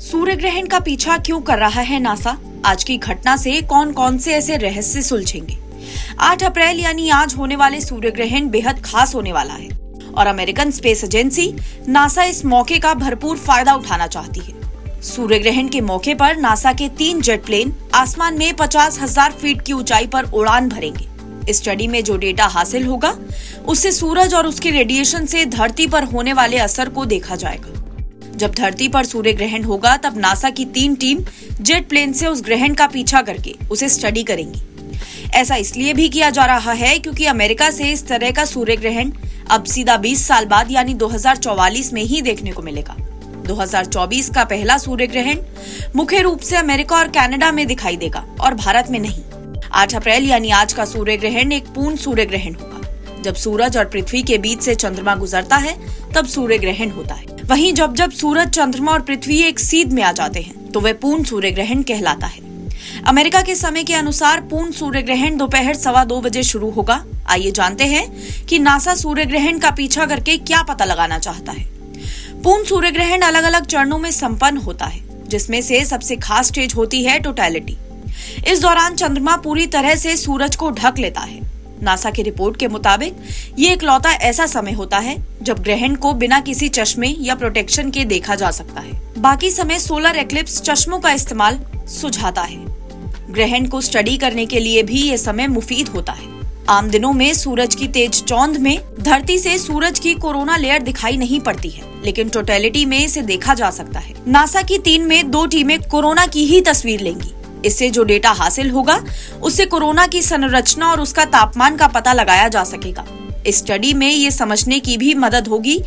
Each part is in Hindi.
सूर्य ग्रहण का पीछा क्यों कर रहा है नासा? आज की घटना से कौन कौन से ऐसे रहस्य सुलझेंगे? 8 अप्रैल यानी आज होने वाले सूर्य ग्रहण बेहद खास होने वाला है और अमेरिकन स्पेस एजेंसी नासा इस मौके का भरपूर फायदा उठाना चाहती है। सूर्य ग्रहण के मौके पर नासा के 3 जेट प्लेन आसमान में 50,000 फीट की ऊंचाई पर उड़ान भरेंगे। इस स्टडी में जो डेटा हासिल होगा उससे सूरज और उसके रेडिएशन से धरती पर होने वाले असर को देखा जाएगा। जब धरती पर सूर्य ग्रहण होगा तब नासा की 3 टीम जेट प्लेन से उस ग्रहण का पीछा करके उसे स्टडी करेंगी। ऐसा इसलिए भी किया जा रहा है क्योंकि अमेरिका से इस तरह का सूर्य ग्रहण अब सीधा 20 साल बाद यानी 2044 में ही देखने को मिलेगा। 2024 का पहला सूर्य ग्रहण मुख्य रूप से अमेरिका और कनाडा में दिखाई देगा और भारत में नहीं। 8 अप्रैल यानी आज का सूर्य ग्रहण एक पूर्ण सूर्य ग्रहण होगा। जब सूरज और पृथ्वी के बीच से चंद्रमा गुजरता है तब सूर्य ग्रहण होता है। वहीं जब सूरज, चंद्रमा और पृथ्वी एक सीध में आ जाते हैं तो वह पूर्ण सूर्य ग्रहण कहलाता है। अमेरिका के समय के अनुसार पूर्ण सूर्य ग्रहण दोपहर 2:15 बजे शुरू होगा। आइए जानते हैं कि नासा सूर्य ग्रहण का पीछा करके क्या पता लगाना चाहता है। पूर्ण सूर्य ग्रहण अलग अलग चरणों में संपन्न होता है, जिसमें से सबसे खास स्टेज होती है टोटैलिटी। इस दौरान चंद्रमा पूरी तरह से सूरज को ढक लेता है। नासा की रिपोर्ट के मुताबिक ये इकलौता ऐसा समय होता है जब ग्रहण को बिना किसी चश्मे या प्रोटेक्शन के देखा जा सकता है। बाकी समय सोलर एक्लिप्स चश्मों का इस्तेमाल सुझाता है। ग्रहण को स्टडी करने के लिए भी ये समय मुफीद होता है। आम दिनों में सूरज की तेज चौंध में धरती से सूरज की कोरोना लेयर दिखाई नहीं पड़ती है, लेकिन टोटैलिटी में इसे देखा जा सकता है। नासा की 3 में 2 टीमें कोरोना की ही तस्वीर लेंगी। इससे जो डेटा हासिल होगा उससे कोरोना की संरचना और उसका तापमान का पता लगाया जा सकेगा। इस स्टडी में ये समझने की भी मदद होगी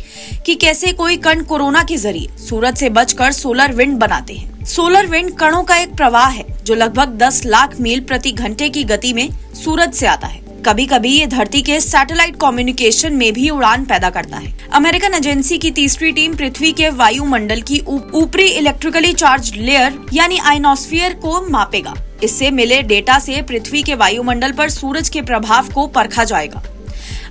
कि कैसे कोई कण कोरोना के जरिए सूरज से बचकर सोलर विंड बनाते हैं। सोलर विंड कणों का एक प्रवाह है जो लगभग 10 लाख मील प्रति घंटे की गति में सूरज से आता है। कभी कभी ये धरती के सैटेलाइट कम्युनिकेशन में भी उड़ान पैदा करता है। अमेरिकन एजेंसी की तीसरी टीम पृथ्वी के वायुमंडल की ऊपरी इलेक्ट्रिकली चार्ज्ड लेयर यानी आयनोस्फीयर को मापेगा। इससे मिले डेटा से पृथ्वी के वायुमंडल पर सूरज के प्रभाव को परखा जाएगा।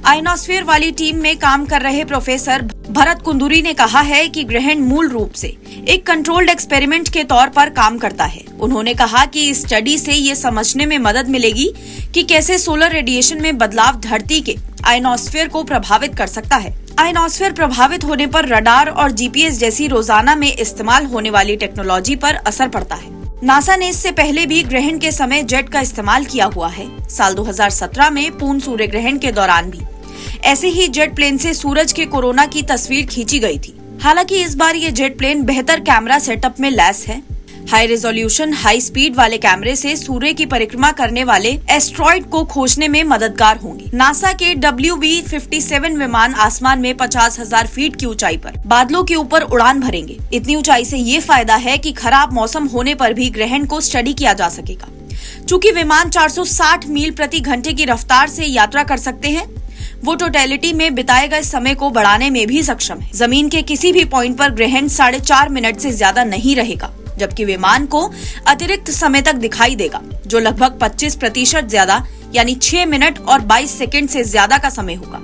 आयनोस्फीयर वाली टीम में काम कर रहे प्रोफेसर भरत कुंदुरी ने कहा है कि ग्रहण मूल रूप से एक कंट्रोल्ड एक्सपेरिमेंट के तौर पर काम करता है। उन्होंने कहा कि इस स्टडी से ये समझने में मदद मिलेगी कि कैसे सोलर रेडिएशन में बदलाव धरती के आयनोस्फीयर को प्रभावित कर सकता है। आयनोस्फीयर प्रभावित होने पर रडार और जीपीएस जैसी रोजाना में इस्तेमाल होने वाली टेक्नोलॉजी पर असर पड़ता है। नासा ने इससे पहले भी ग्रहण के समय जेट का इस्तेमाल किया हुआ है। साल 2017 में पूर्ण सूर्य ग्रहण के दौरान भी ऐसे ही जेट प्लेन से सूरज के कोरोना की तस्वीर खींची गई थी। हालांकि इस बार ये जेट प्लेन बेहतर कैमरा सेटअप में लैस है। हाई रेजोल्यूशन, हाई स्पीड वाले कैमरे से सूर्य की परिक्रमा करने वाले एस्ट्रॉइड को खोजने में मददगार होंगे। नासा के WB-57 विमान आसमान में 50,000 फीट की ऊंचाई पर बादलों के ऊपर उड़ान भरेंगे। इतनी ऊंचाई से ये फायदा है कि खराब मौसम होने पर भी ग्रहण को स्टडी किया जा सकेगा। चूँकि विमान 460 मील प्रति घंटे की रफ्तार से यात्रा कर सकते हैं, वो टोटैलिटी में बिताए गए समय को बढ़ाने में भी सक्षम है। जमीन के किसी भी पॉइंट पर ग्रहण 4.5 मिनट से ज्यादा नहीं रहेगा, जबकि विमान को अतिरिक्त समय तक दिखाई देगा, जो लगभग 25% ज्यादा यानी 6 मिनट और 22 सेकंड से ज्यादा का समय होगा।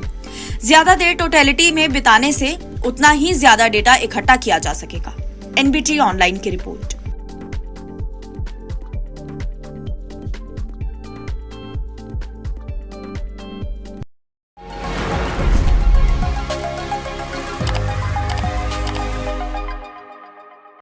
ज्यादा देर टोटैलिटी में बिताने से उतना ही ज्यादा डेटा इकट्ठा किया जा सकेगा। NBT ऑनलाइन की रिपोर्ट।